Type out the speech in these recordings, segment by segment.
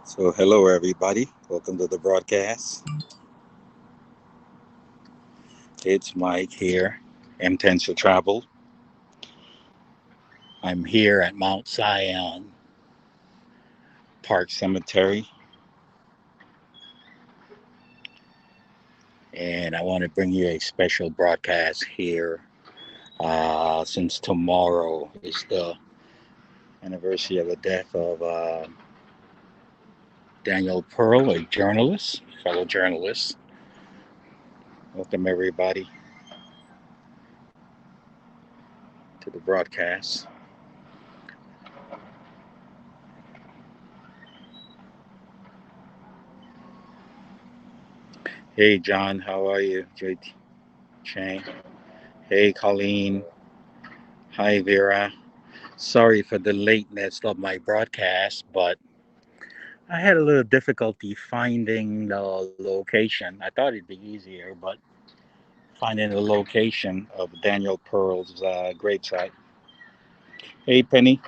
So, hello everybody. Welcome to the broadcast. It's Mike here, Intentional Travel. I'm here at Mount Zion Park Cemetery, and I want to bring you a special broadcast here. Since tomorrow is the anniversary of the death of Daniel Pearl, a journalist, fellow journalist. Welcome everybody to the broadcast. Hey John, how are you? JT Chang. Hey Colleen. Hi Vera. Sorry for the lateness of my broadcast, but I had a little difficulty finding the location. I thought it'd be easier, but finding the location of Daniel Pearl's gravesite. Hey Penny.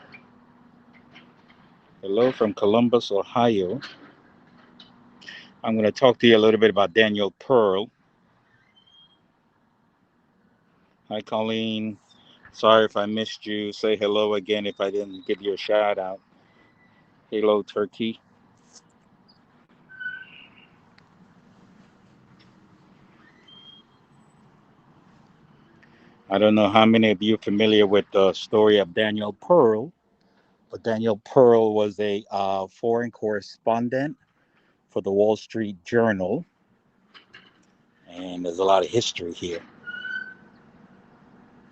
Hello from Columbus, Ohio. I'm going to talk to you a little bit about Daniel Pearl. Hi Colleen. Sorry if I missed you. Say hello again if I didn't give you a shout out. Hello Turkey. I don't know how many of you are familiar with the story of Daniel Pearl, but Daniel Pearl was a foreign correspondent for the Wall Street Journal, and there's a lot of history here.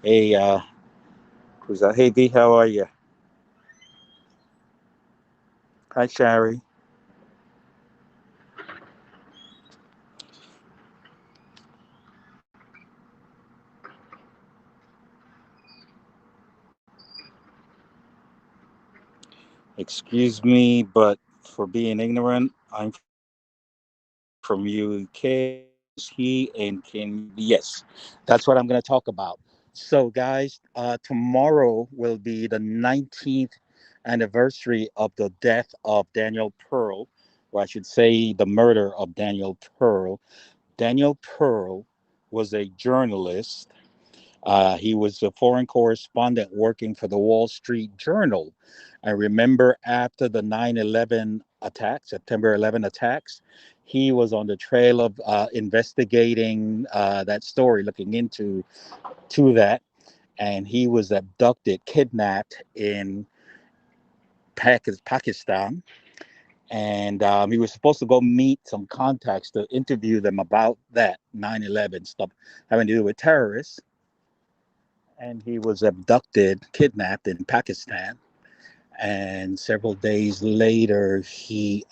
Hey, who's that? Hey, V, how are you? Hi, Shari. Excuse me, but for being ignorant, I'm from UK. He and can yes, that's what I'm going to talk about. So, guys, tomorrow will be the 19th anniversary of the death of Daniel Pearl, or I should say, the murder of Daniel Pearl. Daniel Pearl was a journalist. He was a foreign correspondent working for the Wall Street Journal. I remember after the 9/11 attacks, September 11 attacks, he was on the trail of investigating that story, looking into that, and he was abducted, kidnapped in Pakistan, and he was supposed to go meet some contacts to interview them about that 9/11 stuff having to do with terrorists, and he was abducted, kidnapped in Pakistan. And several days later, he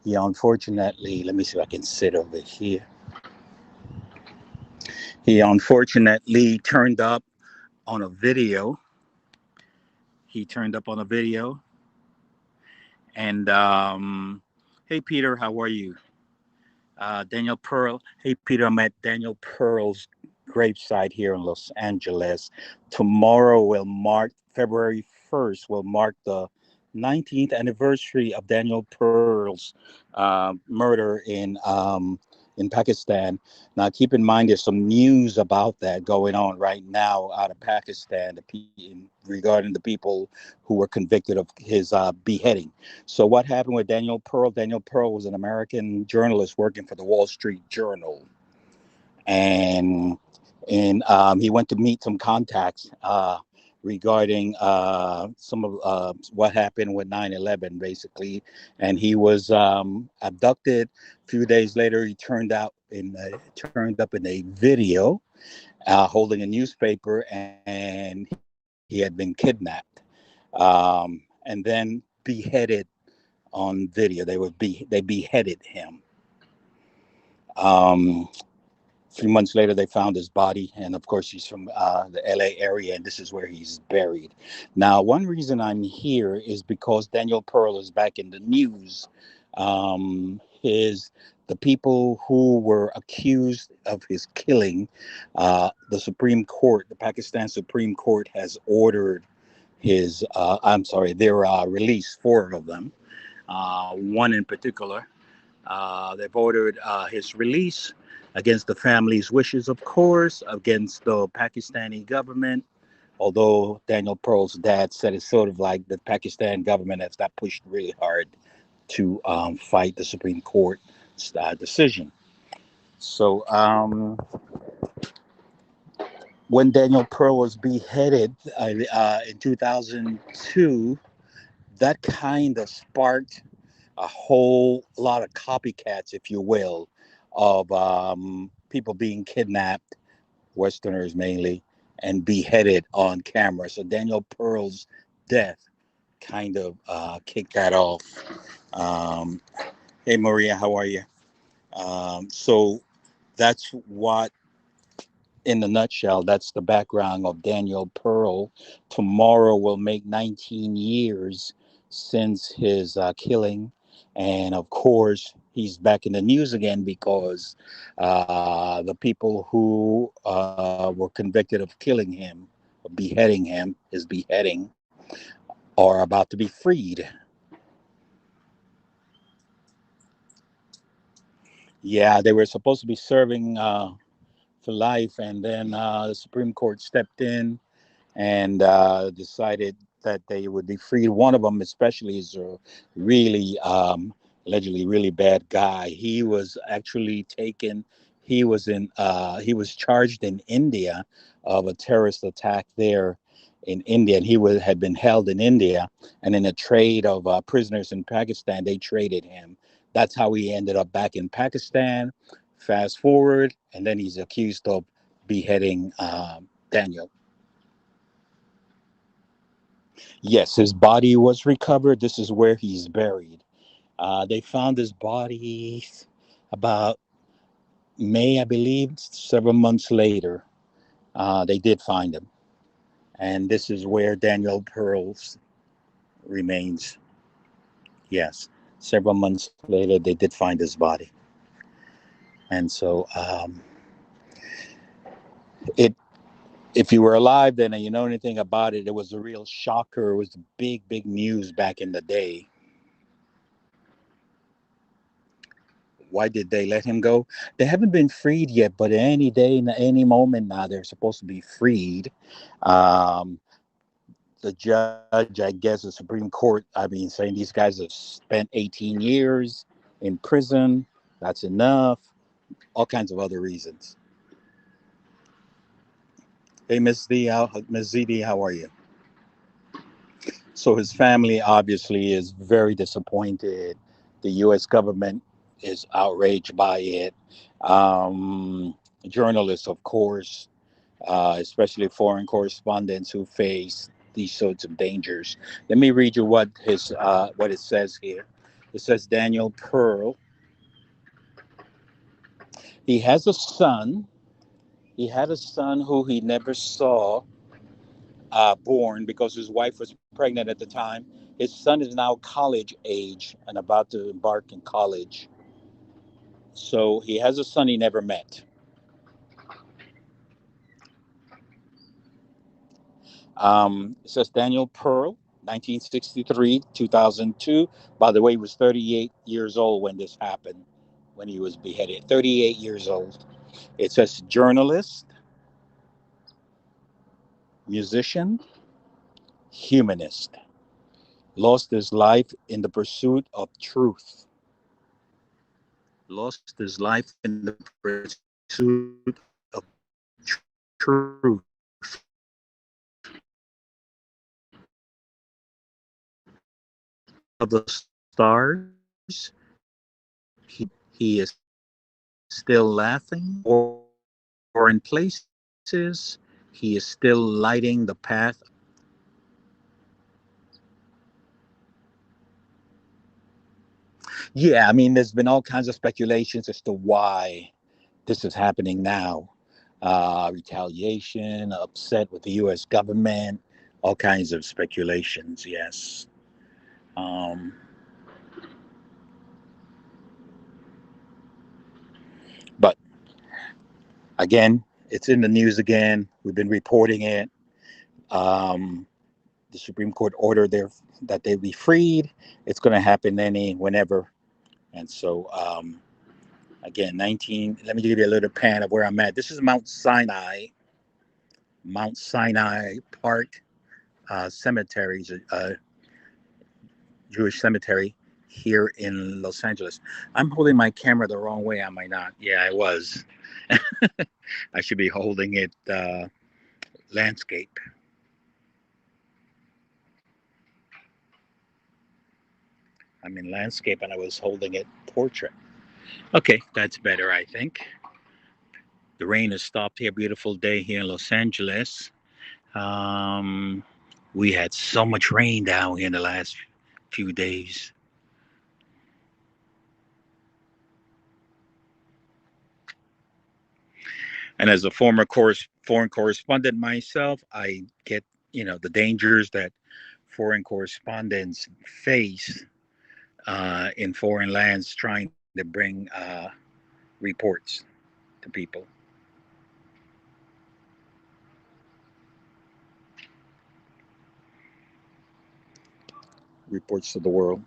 unfortunately, let me see if I can sit over here. He unfortunately turned up on a video. He turned up on a video, and hey Peter, how are you? Daniel Pearl. Hey Peter, I'm at Daniel Pearl's gravesite here in Los Angeles. Tomorrow will mark February 1st. Will mark the 19th anniversary of Daniel Pearl's murder in Pakistan. Now, keep in mind, there's some news about that going on right now out of Pakistan regarding the people who were convicted of his beheading. So, what happened with Daniel Pearl? Daniel Pearl was an American journalist working for the Wall Street Journal, and he went to meet some contacts regarding some of what happened with 9/11, basically. And he was abducted. A few days later, he turned up in a video holding a newspaper, and he had been kidnapped and then beheaded on video. They beheaded him. A few months later, they found his body, and of course, he's from the LA area, and this is where he's buried. Now, one reason I'm here is because Daniel Pearl is back in the news. His The people who were accused of his killing, the Supreme Court, the Pakistan Supreme Court, has ordered his. I'm sorry, their release. Four of them. one in particular. They've ordered his release against the family's wishes, of course, against the Pakistani government. Although Daniel Pearl's dad said it's sort of like the Pakistan government has not pushed really hard to fight the Supreme Court decision. So when Daniel Pearl was beheaded in 2002, that kind of sparked a whole lot of copycats, if you will, of people being kidnapped, Westerners mainly, and beheaded on camera. So Daniel Pearl's death kind of kicked that off. Um, hey, Maria, how are you? So that's what, in a nutshell, that's the background of Daniel Pearl. Tomorrow will make 19 years since his killing. And of course, he's back in the news again because the people who were convicted of killing him, beheading him, his beheading, are about to be freed. Yeah, they were supposed to be serving for life, and then the Supreme Court stepped in and decided that they would be freed. One of them, especially, is a really, allegedly, really bad guy. He was actually taken. He was charged in India of a terrorist attack there in India, and had been held in India. And in a trade of prisoners in Pakistan, they traded him. That's how he ended up back in Pakistan. Fast forward, and then he's accused of beheading Daniel. Yes, his body was recovered. This is where he's buried. They found his body about May, I believe, several months later. They did find him. And this is where Daniel Pearl's remains. Yes, several months later, they did find his body. And so it if you were alive then and you know anything about it, it was a real shocker. It was big, big news back in the day. Why did they let him go? They haven't been freed yet, but any day, any moment now, they're supposed to be freed. Um, the judge, I guess, the Supreme Court, I mean, saying these guys have spent 18 years in prison. That's enough. All kinds of other reasons. Hey, Ms. ZD, how are you? So his family obviously is very disappointed. The U.S. government is outraged by it. Journalists, of course, especially foreign correspondents who face these sorts of dangers. Let me read you what it says here. It says Daniel Pearl. He has a son. He had a son who he never saw born because his wife was pregnant at the time. His son is now college age and about to embark in college. So he has a son he never met. It says Daniel Pearl, 1963, 2002. By the way, he was 38 years old when this happened, when he was beheaded. 38 years old. It says journalist, musician, humanist. Lost his life in the pursuit of truth. Lost his life in the pursuit of truth. Of the stars, he is still laughing, or in places, he is still lighting the path. Yeah, I mean, there's been all kinds of speculations as to why this is happening now. Retaliation, upset with the U.S. government, all kinds of speculations. Yes, um, but again, it's in the news again. We've been reporting it. Um, the Supreme Court order that they be freed. It's going to happen whenever. And so, again, 19. Let me give you a little pan of where I'm at. This is Mount Sinai Park Cemetery, Jewish cemetery here in Los Angeles. I'm holding my camera the wrong way. Am I not? Yeah, I was. I should be holding it landscape. I'm in landscape and I was holding it portrait. Okay, that's better, I think. The rain has stopped here. Beautiful day here in Los Angeles. Um, we had so much rain down here in the last few days. And as a former foreign correspondent myself, I get, the dangers that foreign correspondents face in foreign lands trying to bring reports to people. Reports to the world.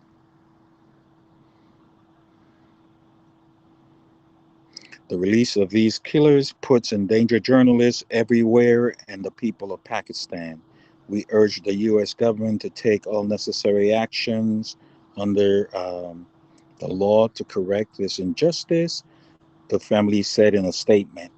The release of these killers puts in danger journalists everywhere and the people of Pakistan. We urge the U.S. government to take all necessary actions under the law to correct this injustice, the family said in a statement.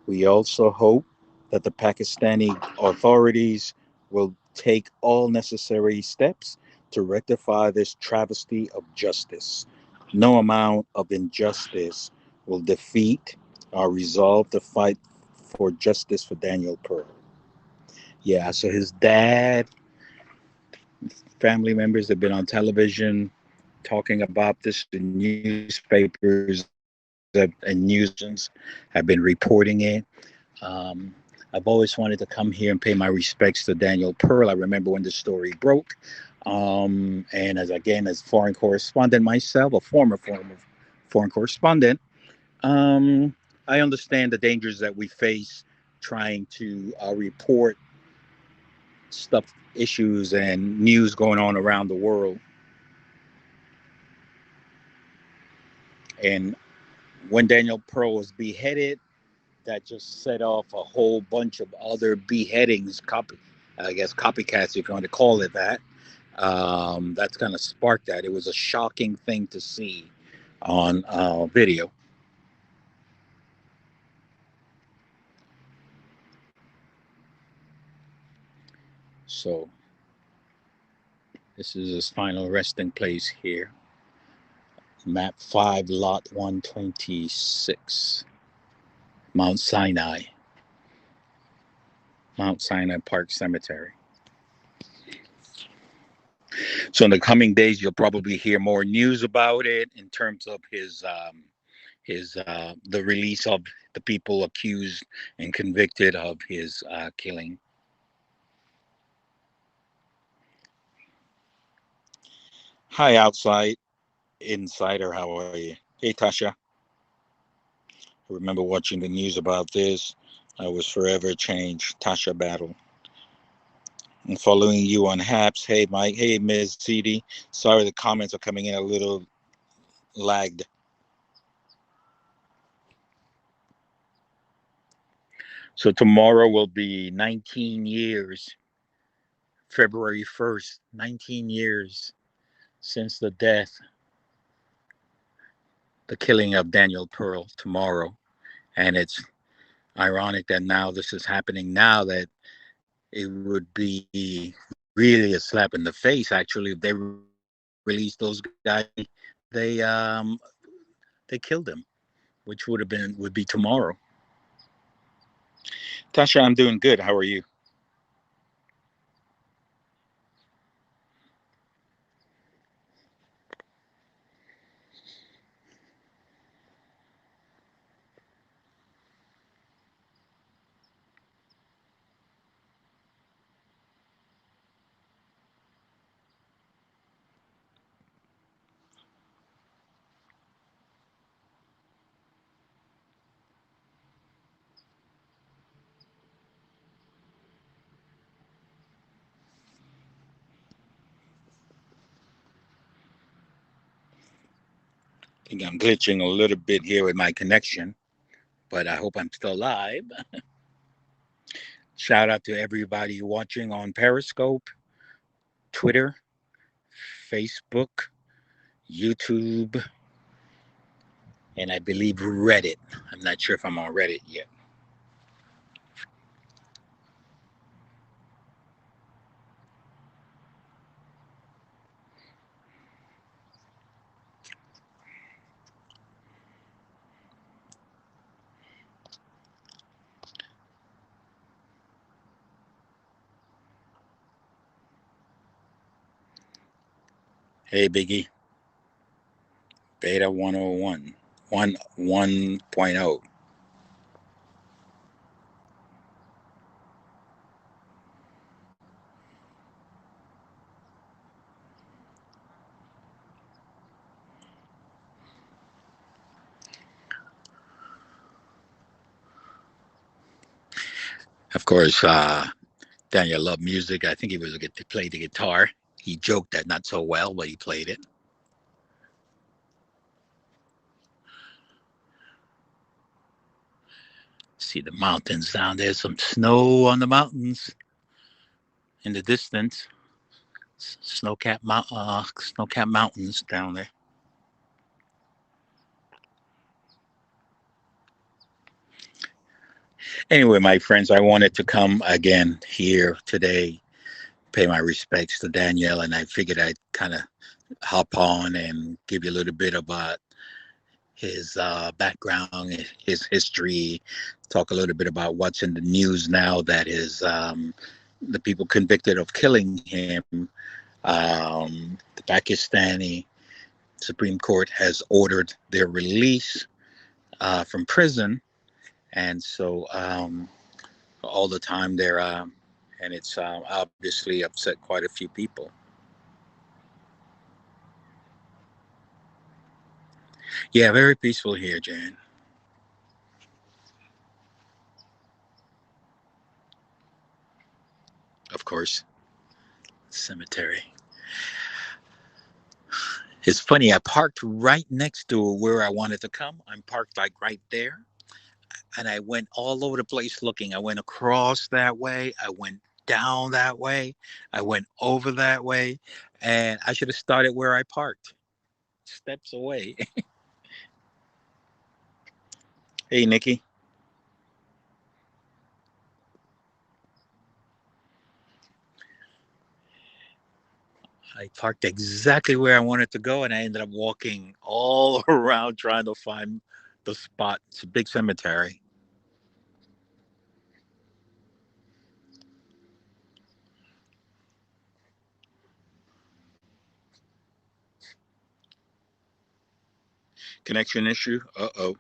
We also hope that the Pakistani authorities will take all necessary steps to rectify this travesty of justice. No amount of injustice will defeat our resolve to fight for justice for Daniel Pearl. Yeah, so his dad, family members have been on television talking about this. The newspapers and news have been reporting it. Um, I've always wanted to come here and pay my respects to Daniel Pearl. I remember when the story broke. And as foreign correspondent myself, a former foreign correspondent, um, I understand the dangers that we face trying to report stuff, issues, and news going on around the world. And when Daniel Pearl was beheaded, that just set off a whole bunch of other beheadings, I guess copycats, if you want to call it that. That's kind of sparked that. It was a shocking thing to see on video. So this is his final resting place here. Map 5, Lot 126, Mount Sinai, Mount Sinai Park Cemetery. So in the coming days, you'll probably hear more news about it in terms of his the release of the people accused and convicted of his killing. Hi, outside insider. How are you? Hey, Tasha. I remember watching the news about this. I was forever changed. Tasha Battle. And following you on Haps. Hey, Mike. Hey, Ms. CD. Sorry, the comments are coming in a little lagged. So tomorrow will be 19 years, February 1st, 19 years since the killing of Daniel Pearl tomorrow. And it's ironic that now this is happening now, that it would be really a slap in the face, actually, if they released those guys. They killed him, which would be tomorrow. Tasha, I'm doing good. How are you? I think I'm glitching a little bit here with my connection, but I hope I'm still live. Shout out to everybody watching on Periscope, Twitter, Facebook, YouTube, and I believe Reddit. I'm not sure if I'm on Reddit yet. Hey, Biggie, Beta 101, 1.0. Of course, Daniel loved music. I think he was to play the guitar. He joked that not so well, but he played it. See the mountains down there. Some snow on the mountains in the distance. Snow-capped mountains down there. Anyway, my friends, I wanted to come again here today, pay my respects to Danielle, and I figured I'd kind of hop on and give you a little bit about his background, his history, talk a little bit about what's in the news now that is the people convicted of killing him. The Pakistani Supreme Court has ordered their release from prison, and so all the time there, and it's obviously upset quite a few people. Yeah, very peaceful here, Jan. Of course, cemetery. It's funny. I parked right next to where I wanted to come. I'm parked like right there, and I went all over the place looking. I went across that way. I went down that way. I went over that way, and I should have started where I parked, steps away. Hey, Nikki. I parked exactly where I wanted to go, and I ended up walking all around trying to find the spot. It's a big cemetery. Connection issue. Uh-oh.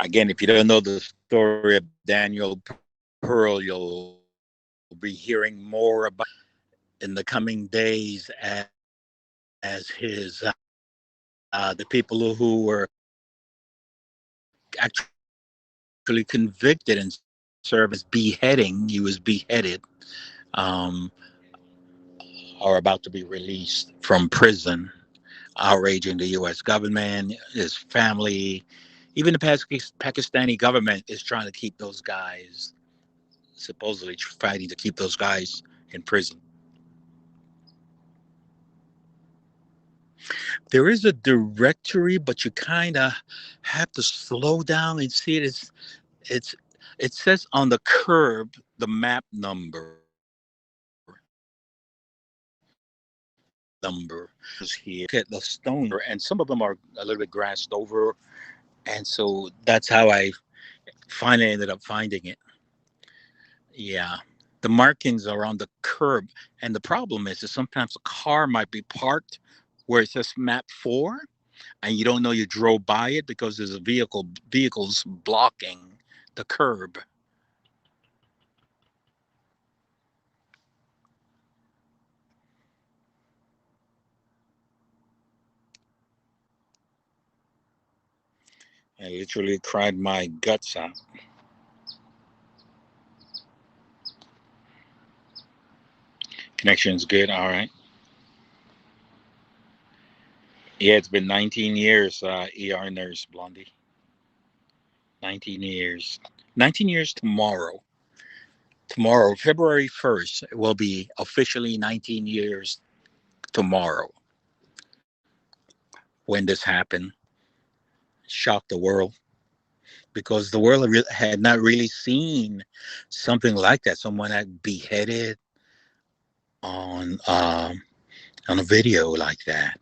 Again, if you don't know the story of Daniel Pearl, you'll be hearing more about in the coming days as his the people who were actually convicted and served as beheading. He was beheaded. Um, are about to be released from prison, outraging the U.S. government, his family, even the Pakistani government is trying to keep those guys, supposedly fighting to keep those guys in prison. There is a directory, but you kind of have to slow down and see it. It's it says on the curb the map number is here. Look at the stone, and some of them are a little bit grassed over, and so that's how I finally ended up finding it. Yeah. The markings are on the curb. And the problem is that sometimes a car might be parked where it says map four and you don't know you drove by it because there's a vehicles blocking the curb. I literally cried my guts out. Connection's good. All right. Yeah, it's been 19 years, ER nurse Blondie. 19 years. 19 years tomorrow. Tomorrow, February 1st, it will be officially 19 years tomorrow when this happened. Shocked the world because the world had not really seen something like that. Someone had beheaded on on a video like that,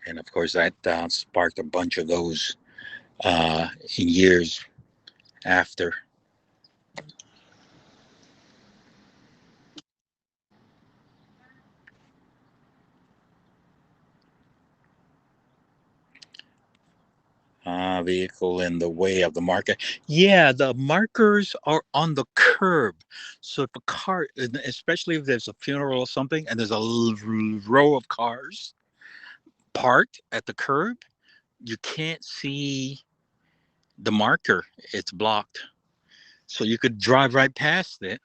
and of course that sparked a bunch of those in years after. Vehicle in the way of the market. Yeah, the markers are on the curb. So if a car, especially if there's a funeral or something, and there's a row of cars parked at the curb, you can't see the marker. It's blocked. So you could drive right past it,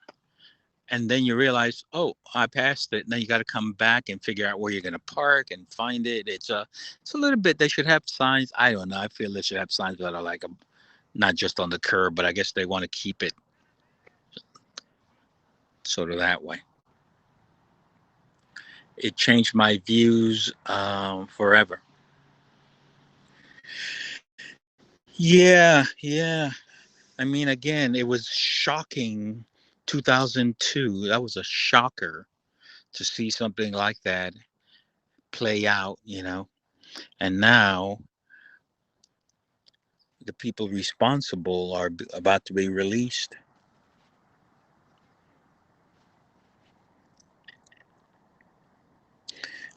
and then you realize, oh, I passed it. And then you got to come back and figure out where you're going to park and find it. It's a little bit. They should have signs. I don't know. I feel they should have signs that are like not just on the curb, but I guess they want to keep it sort of that way. It changed my views forever. Yeah, yeah. I mean, again, it was shocking. 2002. That was a shocker to see something like that play out. And now the people responsible are about to be released.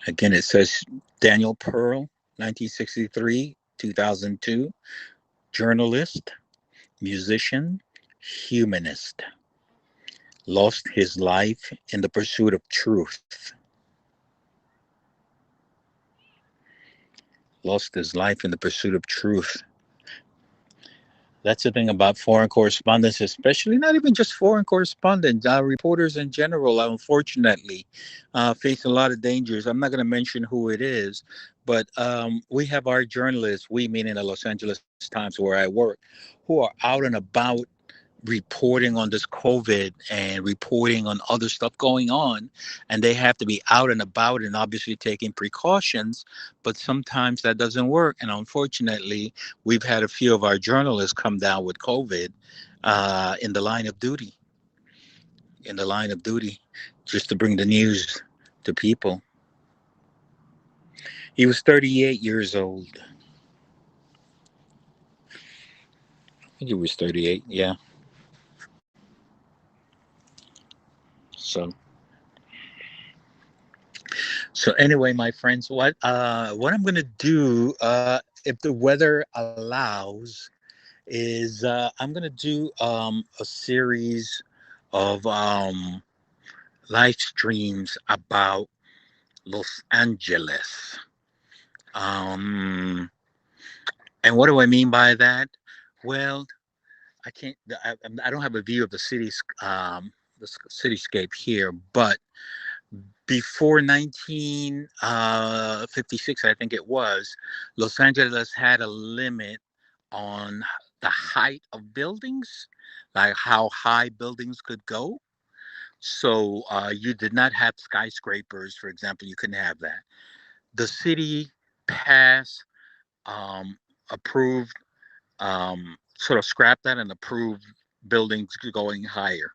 Again, it says Daniel Pearl, 1963, 2002, journalist, musician, humanist, lost his life in the pursuit of truth. Lost his life in the pursuit of truth. That's the thing about foreign correspondents, especially not even just foreign correspondents, reporters in general, unfortunately, face a lot of dangers. I'm not going to mention who it is, but we have our journalists, we meaning the Los Angeles Times where I work, who are out and about reporting on this COVID and reporting on other stuff going on, and they have to be out and about and obviously taking precautions, but sometimes that doesn't work. And unfortunately, we've had a few of our journalists come down with COVID in the line of duty, in the line of duty, just to bring the news to people. He was 38 years old. I think he was 38. Yeah. So So anyway, my friends, what I'm gonna do, if the weather allows, is I'm gonna do a series of live streams about Los Angeles. Um, and what do I mean by that? Well, I can't. I don't have a view of the cityscape here, but before 1956, I think it was, Los Angeles had a limit on the height of buildings, like how high buildings could go. So you did not have skyscrapers, for example. You couldn't have that. The city passed, approved, sort of scrapped that and approved buildings going higher.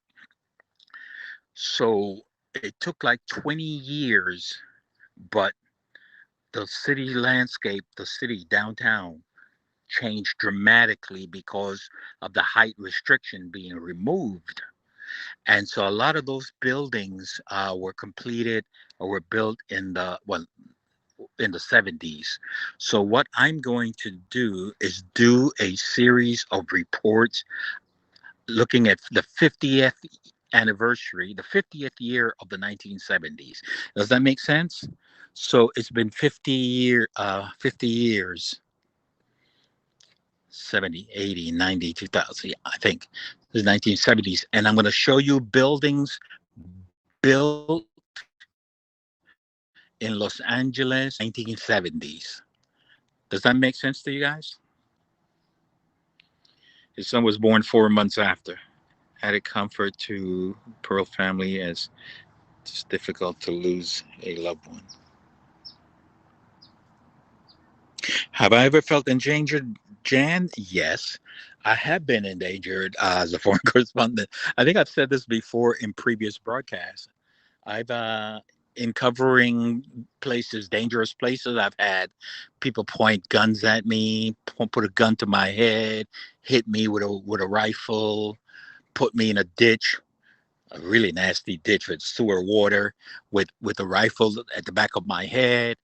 So it took like 20 years, but the city landscape, the city downtown, changed dramatically because of the height restriction being removed. And so a lot of those buildings were completed or were built in the 70s. So what I'm going to do is do a series of reports looking at the 50th anniversary, the 50th year of the 1970s. Does that make sense? So it's been 50 years. 70, 80, 90, 2000. I think the 1970s. And I'm going to show you buildings built in Los Angeles in the 1970s. Does that make sense to you guys? His son was born 4 months after. Added comfort to Pearl family as it's difficult to lose a loved one. Have I ever felt endangered, Jan? Yes, I have been endangered as a foreign correspondent. I think I've said this before in previous broadcasts. I've in covering places, dangerous places, I've had people point guns at me, put a gun to my head, hit me with a rifle, put me in a ditch, a really nasty ditch with sewer water, with a rifle at the back of my head.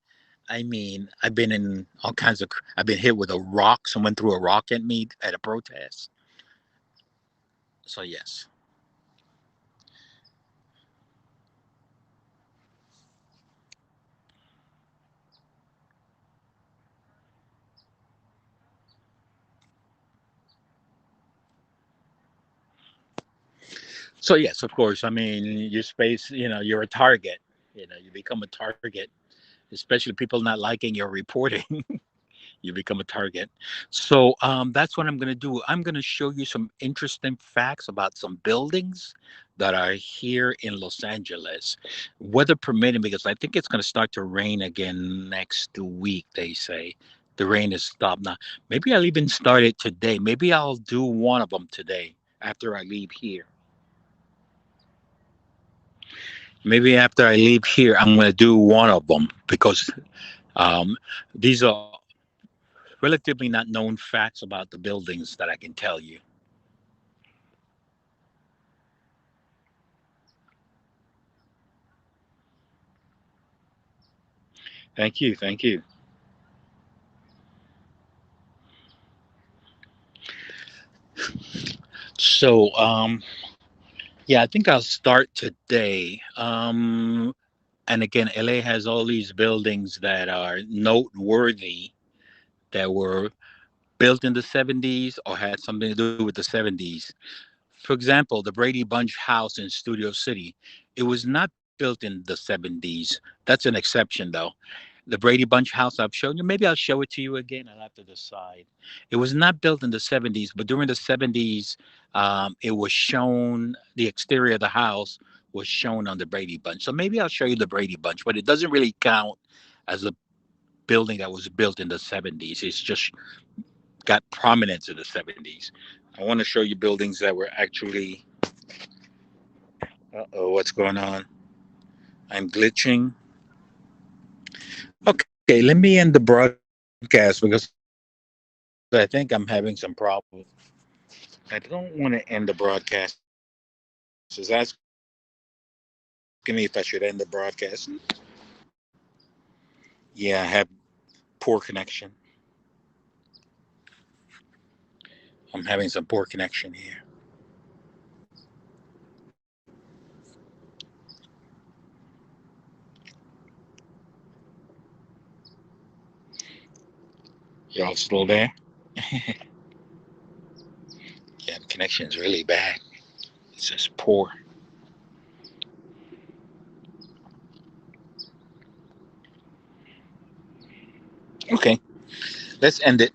I mean, I've been in all kinds of. I've been hit with a rock. Someone threw a rock at me at a protest. So yes. So yes, of course. I mean, your space. You're a target. You become a target, especially people not liking your reporting. You become a target. So that's what I'm going to do. I'm going to show you some interesting facts about some buildings that are here in Los Angeles, weather permitting, because I think it's going to start to rain again next week, they say. The rain has stopped now. Maybe I'll even start it today. Maybe I'll do one of them today after I leave here. Maybe after I leave here, I'm going to do one of them because um, these are relatively not known facts about the buildings that I can tell you. Thank you. Thank you. So, yeah, I think I'll start today. And again, LA has all these buildings that are noteworthy that were built in the 70s or had something to do with the 70s. For example, the Brady Bunch house in Studio City, it was not built in the 70s. That's an exception, though. The Brady Bunch house I've shown you, maybe I'll show it to you again. I'll have to decide. It was not built in the 70s, but during the 70s, it was shown, the exterior of the house was shown on the Brady Bunch. So maybe I'll show you the Brady Bunch, but it doesn't really count as a building that was built in the 70s. It's just got prominence in the 70s. I want to show you buildings that were actually. Uh-oh, what's going on? I'm glitching. Okay, let me end the broadcast because I think I'm having some problems. I don't want to end the broadcast. It's asking me if I should end the broadcast. Yeah, I have poor connection. I'm having some poor connection here. Y'all still there? Yeah, the connection is really bad. It's just poor. Okay, let's end it.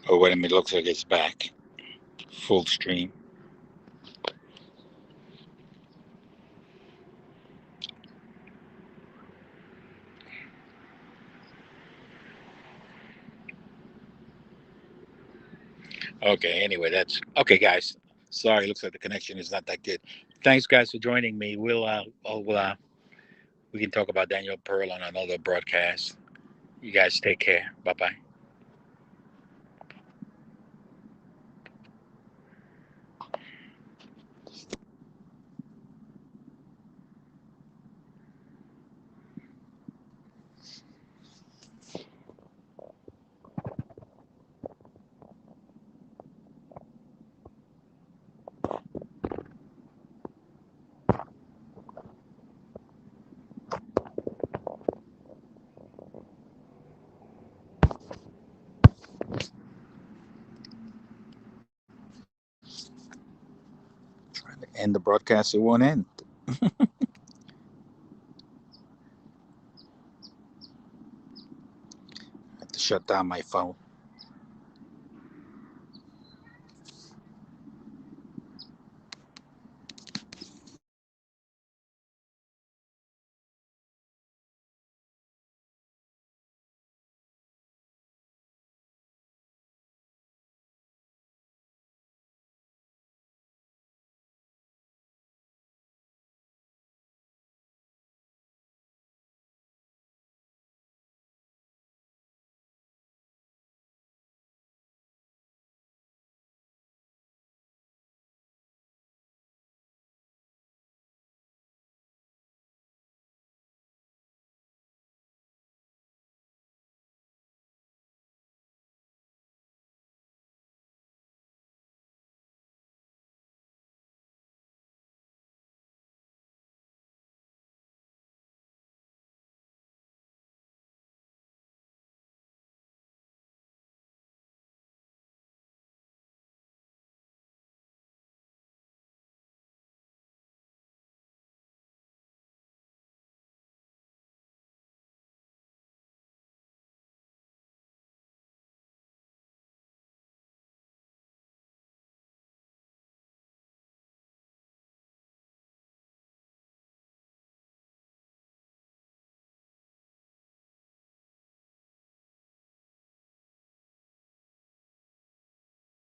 Oh, wait a minute. Looks like it's back. Full stream. Okay, anyway, that's okay, guys. Sorry, looks like the connection is not that good. Thanks, guys, for joining me. We can talk about Daniel Pearl on another broadcast. You guys take care. Bye bye. end the broadcast, it won't end. I have to shut down my phone.